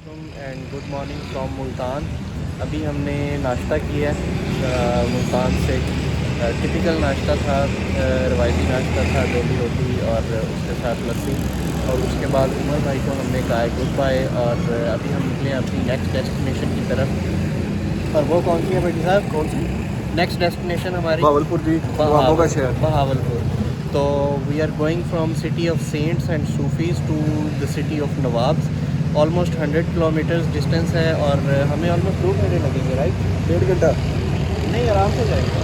And good morning from Multan. अभी हमने नाश्ता किया है मुल्तान से। टिपिकल नाश्ता था, रवायती नाश्ता था, गोभी रोटी और उसके साथ लस्सी। और उसके बाद उमर भाई को हमने कहा गुड बाय और अभी हम निकले अपनी नेक्स्ट डेस्टिनेशन की तरफ। और वो कौन सी है भाई साहब? कौन सी? नेक्स्ट डेस्टिनेशन हमारी भावलपुर जी, नवाबों का शहर। बहावलपुर। तो we are going from city of saints and Sufis to the city of nawabs. Almost 100 kilometres distance है और हमें ऑलमोस्ट 2 घंटे लगेंगे, राइट? 1.5 घंटा। नहीं, आराम से जाएंगे।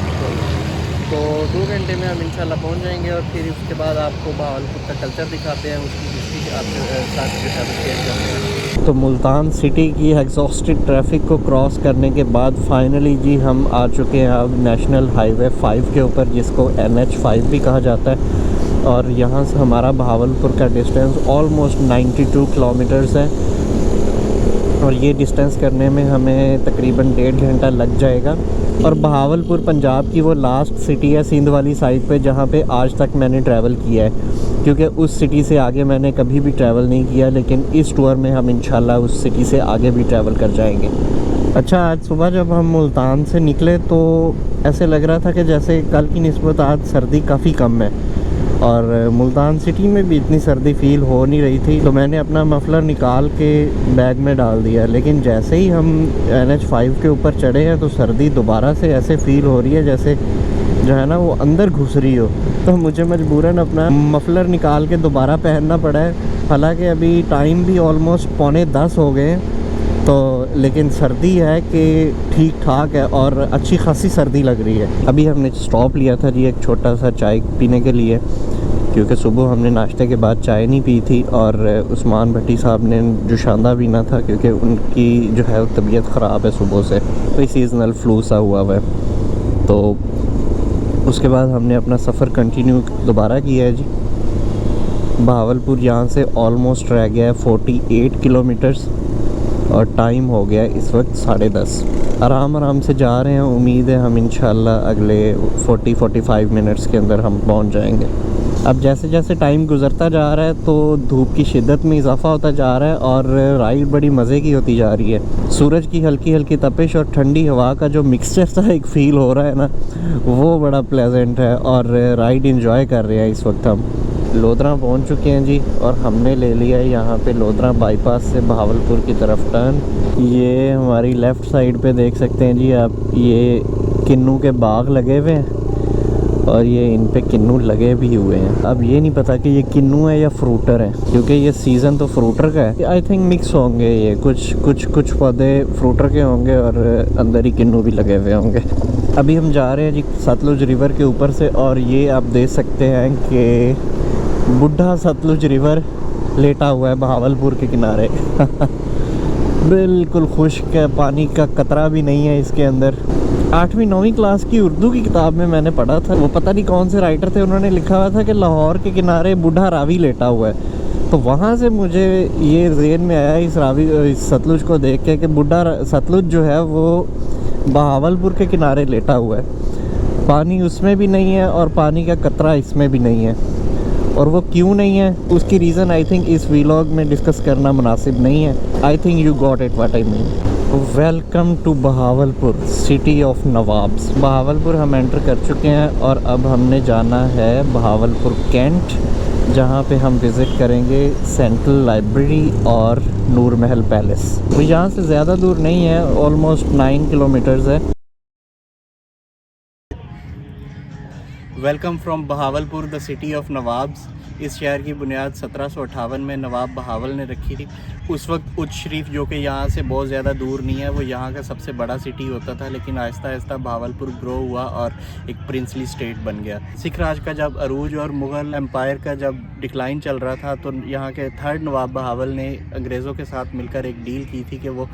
तो 2 घंटे में हम इंशाल्लाह पहुंच जाएंगे और फिर उसके बाद आपको बहावलपुर का कल्चर दिखाते हैं, उसकी हिस्ट्री आपके साथ शेयर करते हैं। तो मुल्तान सिटी की एग्जॉस्टेड ट्रैफिक को क्रॉस करने के बाद फाइनली जी हम आ चुके हैं अब नेशनल हाईवे 5 के ऊपर, जिसको NH5 भी कहा जाता है। और यहाँ से हमारा बहावलपुर का डिस्टेंस ऑलमोस्ट 92 किलोमीटर्स है और ये डिस्टेंस करने में हमें तकरीबन 1.5 घंटा लग जाएगा। और बहावलपुर पंजाब की वो लास्ट सिटी है सिंध वाली साइड पे, जहाँ पे आज तक मैंने ट्रैवल किया है, क्योंकि उस सिटी से आगे मैंने कभी भी ट्रैवल नहीं किया। लेकिन इस टूर में हम इंशाल्लाह उस सिटी से आगे भी ट्रैवल कर जाएंगे। अच्छा, आज सुबह जब हम मुल्तान से निकले तो ऐसे लग रहा था कि जैसे कल की निस्बत आज सर्दी काफ़ी कम है और मुल्तान सिटी में भी इतनी सर्दी फ़ील हो नहीं रही थी। तो मैंने अपना मफलर निकाल के बैग में डाल दिया, लेकिन जैसे ही हम NH5 के ऊपर चढ़े हैं तो सर्दी दोबारा से ऐसे फ़ील हो रही है जैसे जो है ना वो अंदर घुस रही हो। तो मुझे मजबूरन अपना मफलर निकाल के दोबारा पहनना पड़ा है। हालांकि अभी टाइम भी ऑलमोस्ट 9:45 हो गए हैं, तो लेकिन सर्दी है कि ठीक ठाक है और अच्छी खासी सर्दी लग रही है। अभी हमने स्टॉप लिया था जी एक छोटा सा चाय पीने के लिए, क्योंकि सुबह हमने नाश्ते के बाद चाय नहीं पी थी और उस्मान भट्टी साहब ने जुशांदा भी ना था, क्योंकि उनकी जो है तबीयत ख़राब है सुबह से, कोई सीजनल फ्लू सा हुआ है। तो उसके बाद हमने अपना सफ़र कंटिन्यू दोबारा किया है जी। बहावलपुर यहाँ से ऑलमोस्ट रह गया है 48 किलोमीटर्स और टाइम हो गया इस वक्त 10:30। आराम से जा रहे हैं। उम्मीद है हम इंशाल्लाह अगले 40-45 मिनट्स के अंदर हम पहुंच जाएंगे। अब जैसे जैसे टाइम गुजरता जा रहा है तो धूप की शिद्दत में इजाफा होता जा रहा है और राइड बड़ी मज़े की होती जा रही है। सूरज की हल्की हल्की तपिश और ठंडी हवा का जो मिक्सचर सा एक फ़ील हो रहा है ना, वो बड़ा प्लेजेंट है और राइड इंजॉय कर रहे हैं। इस वक्त हम लोधरा पहुंच चुके हैं जी और हमने ले लिया है यहाँ पे लोधरा बाईपास से बहावलपुर की तरफ टर्न। ये हमारी लेफ़्ट साइड पे देख सकते हैं जी आप, ये किन्नू के बाग लगे हुए हैं और ये इन पे किन्नू लगे भी हुए हैं। अब ये नहीं पता कि ये किन्नू है या फ्रूटर है, क्योंकि ये सीज़न तो फ्रूटर का है। आई थिंक मिक्स होंगे, ये कुछ पौधे फ्रूटर के होंगे और अंदर ही किन्नू भी लगे हुए होंगे। अभी हम जा रहे हैं जी सतलुज रिवर के ऊपर से और ये आप देख सकते हैं कि बुढ़ा सतलुज रिवर लेटा हुआ है बहावलपुर के किनारे। बिल्कुल खुश्क है, पानी का कतरा भी नहीं है इसके अंदर। 8वीं-9वीं क्लास की उर्दू की किताब में मैंने पढ़ा था, वो पता नहीं कौन से राइटर थे, उन्होंने लिखा हुआ था कि लाहौर के किनारे बूढ़ा रावी लेटा हुआ है। तो वहाँ से मुझे ये ज़हन में आया इस सतलुज को देख के कि बूढ़ा सतलुज जो है वो बहावलपुर के किनारे लेटा हुआ है। पानी उसमें भी नहीं है और पानी का कतरा इसमें भी नहीं है। और वो क्यों नहीं है उसकी रीज़न आई थिंक इस व्लॉग में डिस्कस करना मुनासिब नहीं है। I think you got it what I mean. Welcome to Bahawalpur, city of nawabs. Bahawalpur हम एंटर कर चुके हैं और अब हमने जाना है बहावलपुर कैंट, जहाँ पे हम विज़िट करेंगे सेंट्रल लाइब्रेरी और नूर महल पैलेस। तो यहाँ से ज़्यादा दूर नहीं है, ऑलमोस्ट 9 किलोमीटर्स है। Welcome from Bahawalpur the city of nawabs. इस शहर की बुनियाद 1758 में नवाब बहावल ने रखी थी। उस वक्त उच्च शरीफ, जो कि यहाँ से बहुत ज़्यादा दूर नहीं है, वो यहाँ का सबसे बड़ा सिटी होता था, लेकिन आहिस्ता आहिस्ता बहावलपुर ग्रो हुआ और एक प्रिंसली स्टेट बन गया। सिख राज का जब अरूज और मुग़ल एम्पायर का जब डिक्लाइन चल रहा था, तो यहाँ के 3rd नवाब बहावल ने अंग्रेज़ों के साथ मिलकर एक डील की थी कि वो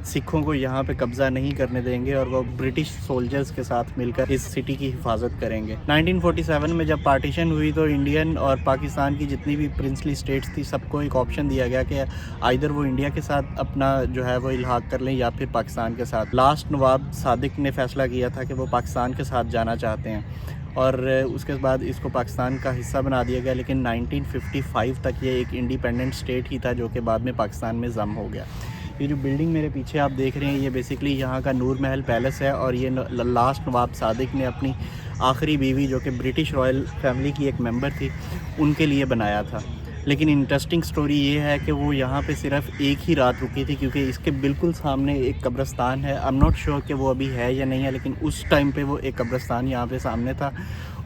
सिखों को यहाँ पे कब्ज़ा नहीं करने देंगे और वो ब्रिटिश सोल्जर्स के साथ मिलकर इस सिटी की हिफाजत करेंगे। 1947 में जब पार्टीशन हुई तो इंडियन और पाकिस्तान की जितनी भी प्रिंसली स्टेट्स थी, सबको एक ऑप्शन दिया गया कि आइदर वो इंडिया के साथ अपना जो है वो इल्हाक कर लें या फिर पाकिस्तान के साथ। लास्ट नवाब सादिक ने फ़ैसला किया था कि वो पाकिस्तान के साथ जाना चाहते हैं और उसके बाद इसको पाकिस्तान का हिस्सा बना दिया गया। लेकिन 1955 तक ये एक इंडिपेंडेंट स्टेट ही था, जो कि बाद में पाकिस्तान में ज़म हो गया। ये जो बिल्डिंग मेरे पीछे आप देख रहे हैं ये बेसिकली यहाँ का नूर महल पैलेस है और ये लास्ट नवाब सादिक ने अपनी आखिरी बीवी जो कि ब्रिटिश रॉयल फैमिली की एक मेंबर थी उनके लिए बनाया था। लेकिन इंटरेस्टिंग स्टोरी ये है कि वो यहाँ पे सिर्फ एक ही रात रुकी थी क्योंकि इसके बिल्कुल सामने एक कब्रिस्तान है। आई एम नॉट श्योर कि वो अभी है या नहीं है, लेकिन उस टाइम पे वो एक कब्रिस्तान यहाँ पे सामने था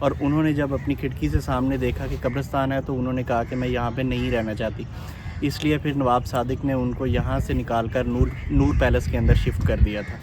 और उन्होंने जब अपनी खिड़की से सामने देखा कि कब्रिस्तान है तो उन्होंने कहा कि मैं यहाँ पे नहीं रहना चाहती, इसलिए फिर नवाब सादिक ने उनको यहाँ से निकाल कर नूर पैलेस के अंदर शिफ्ट कर दिया था।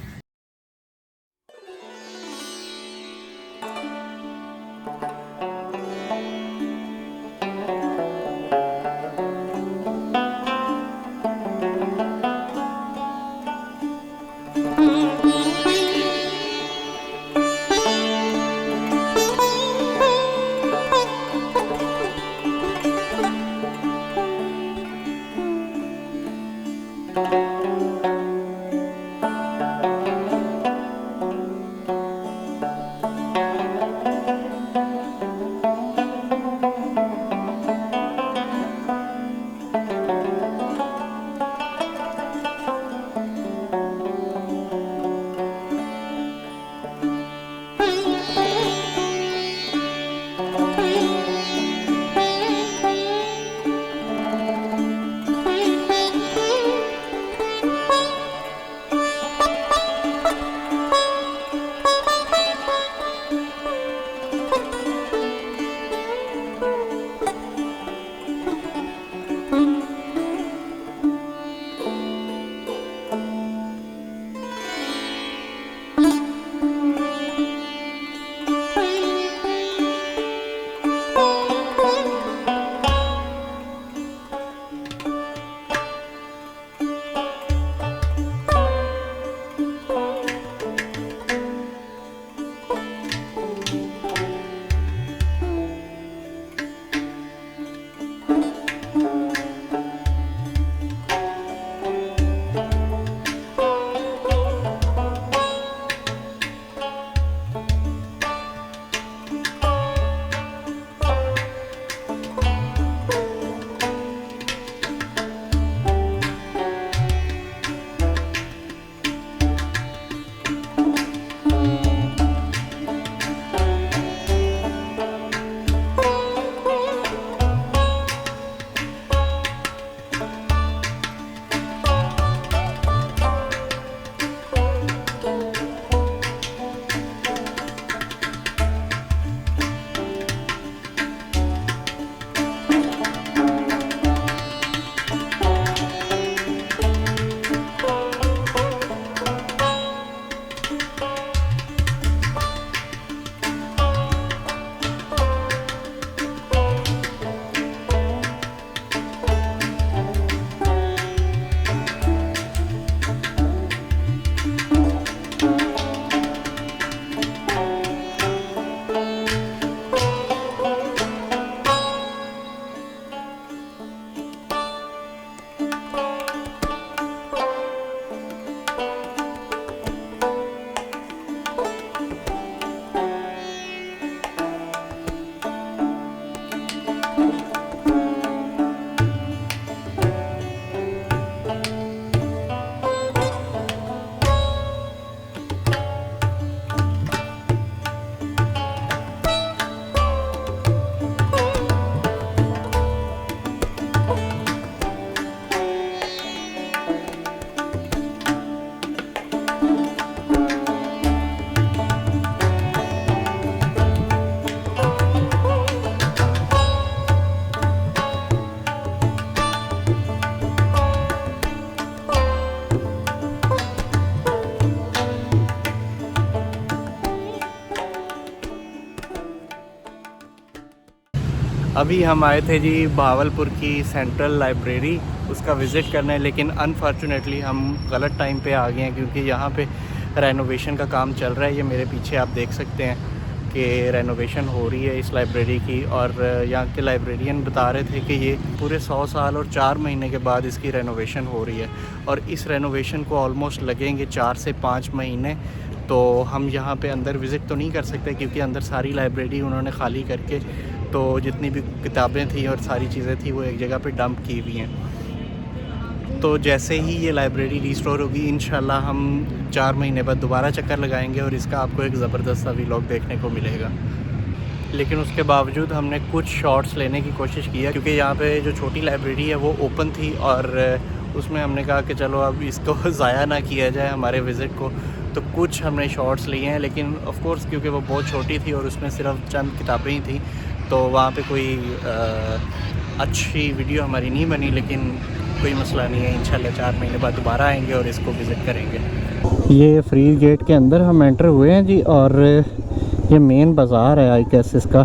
अभी हम आए थे जी बहावलपुर की सेंट्रल लाइब्रेरी उसका विज़िट करने, लेकिन अनफॉर्चुनेटली हम गलत टाइम पे आ गए हैं क्योंकि यहाँ पे रेनोवेशन का काम चल रहा है। ये मेरे पीछे आप देख सकते हैं कि रेनोवेशन हो रही है इस लाइब्रेरी की, और यहाँ के लाइब्रेरियन बता रहे थे कि ये पूरे 100 साल और 4 महीने के बाद इसकी रेनोवेशन हो रही है और इस रेनोवेशन को ऑलमोस्ट लगेंगे 4 से 5 महीने। तो हम यहाँ पे अंदर विज़िट तो नहीं कर सकते क्योंकि अंदर सारी लाइब्रेरी उन्होंने ख़ाली करके तो जितनी भी किताबें थी और सारी चीज़ें थी वो एक जगह पे डंप की हुई हैं। तो जैसे ही ये लाइब्रेरी रिस्टोर होगी इंशाल्लाह हम 4 महीने बाद दोबारा चक्कर लगाएंगे और इसका आपको एक ज़बरदस्त सा व्लॉग देखने को मिलेगा। लेकिन उसके बावजूद हमने कुछ शॉट्स लेने की कोशिश की है, क्योंकि यहाँ पे जो छोटी लाइब्रेरी है वो ओपन थी और उसमें हमने कहा कि चलो अब इसको ज़ाया ना किया जाए हमारे विज़िट को, तो कुछ हमने शॉट्स लिए हैं। लेकिन ऑफ़ कोर्स क्योंकि वो बहुत छोटी थी और उसमें सिर्फ चंद किताबें ही थी, तो वहाँ पे कोई अच्छी वीडियो हमारी नहीं बनी। लेकिन कोई मसला नहीं है, इंशाल्लाह 4 महीने बाद दोबारा आएंगे और इसको विज़िट करेंगे। ये फ्री गेट के अंदर हम एंटर हुए हैं जी, और ये मेन बाज़ार है आई गेस इसका,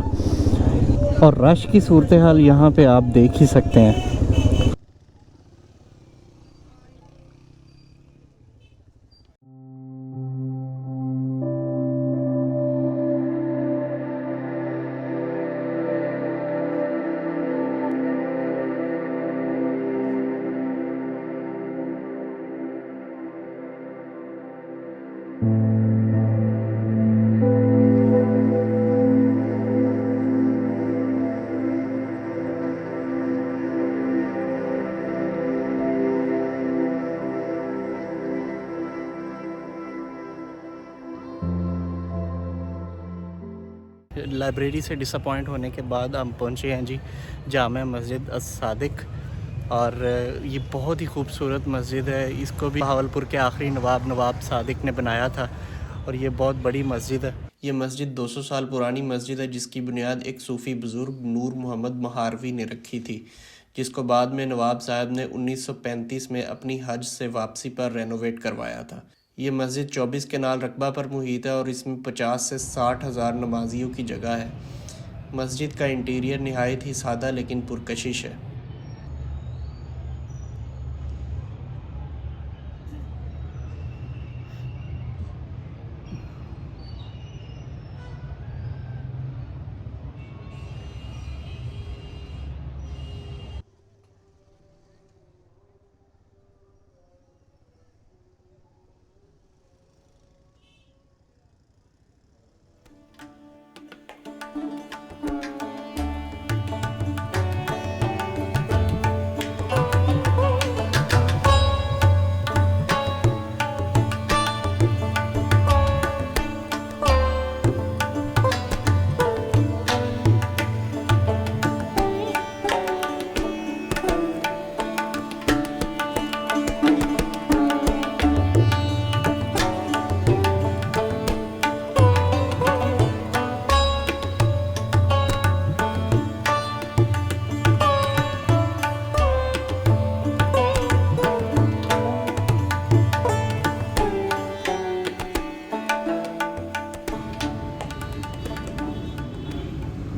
और रश की सूरत हाल यहाँ पे आप देख ही सकते हैं। लाइब्रेरी से डिसअपॉइंट होने के बाद हम पहुँचे हैं जी जामा मस्जिद अस-सादिक, और ये बहुत ही खूबसूरत मस्जिद है। इसको भी बहावलपुर के आखिरी नवाब सादिक ने बनाया था, और ये बहुत बड़ी मस्जिद है। ये मस्जिद 200 साल पुरानी मस्जिद है, जिसकी बुनियाद एक सूफ़ी बुज़ुर्ग नूर मोहम्मद महारवी ने रखी थी, जिसको बाद में नवाब साहब ने 1935 में अपनी हज से वापसी पर रेनोवेट करवाया था। ये मस्जिद 24 केनाल रकबा पर मुहित है और इसमें 50 से 60 हज़ार नमाजियों की जगह है। मस्जिद का इंटीरियर नहायत ही सादा लेकिन पुरकशिश है।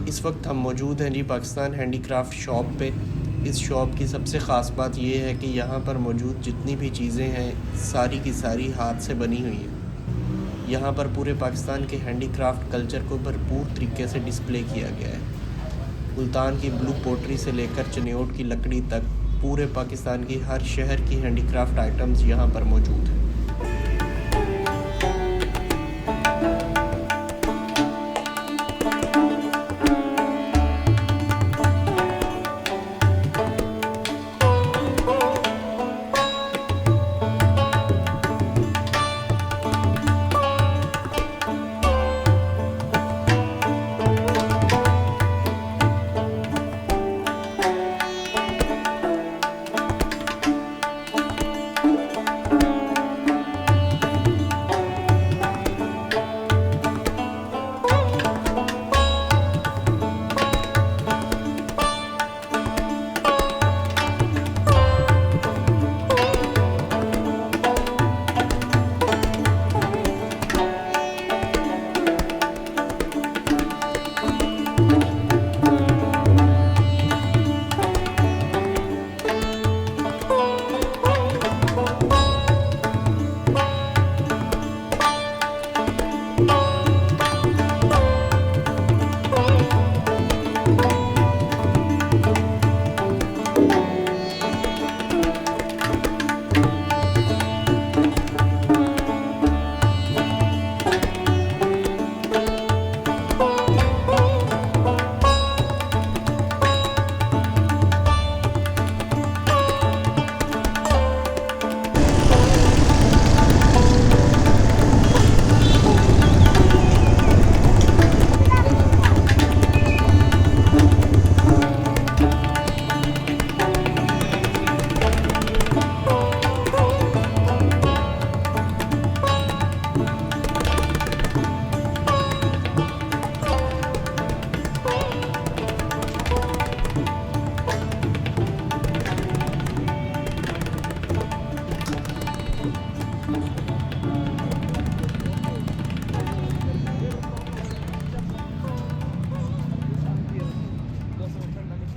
इस वक्त हम मौजूद हैं जी पाकिस्तान हैंडीक्राफ्ट शॉप पे। इस शॉप की सबसे ख़ास बात यह है कि यहाँ पर मौजूद जितनी भी चीज़ें हैं सारी की सारी हाथ से बनी हुई हैं। यहाँ पर पूरे पाकिस्तान के हैंडीक्राफ्ट कल्चर को भरपूर तरीके से डिस्प्ले किया गया है। मुल्तान की ब्लू पोट्री से लेकर चनियोट की लकड़ी तक पूरे पाकिस्तान की हर शहर की हैंडीक्राफ्ट आइटम्स यहाँ पर मौजूद हैं।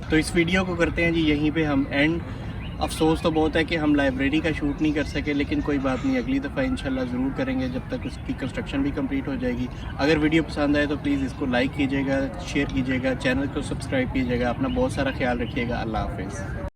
तो इस वीडियो को करते हैं जी यहीं पे हम एंड। अफसोस तो बहुत है कि हम लाइब्रेरी का शूट नहीं कर सके, लेकिन कोई बात नहीं, अगली दफ़ा इंशाल्लाह ज़रूर करेंगे जब तक उसकी कंस्ट्रक्शन भी कंप्लीट हो जाएगी। अगर वीडियो पसंद आए तो प्लीज़ इसको लाइक कीजिएगा, शेयर कीजिएगा, चैनल को सब्सक्राइब कीजिएगा। अपना बहुत सारा ख्याल रखिएगा। अल्लाह हाफ़िज़।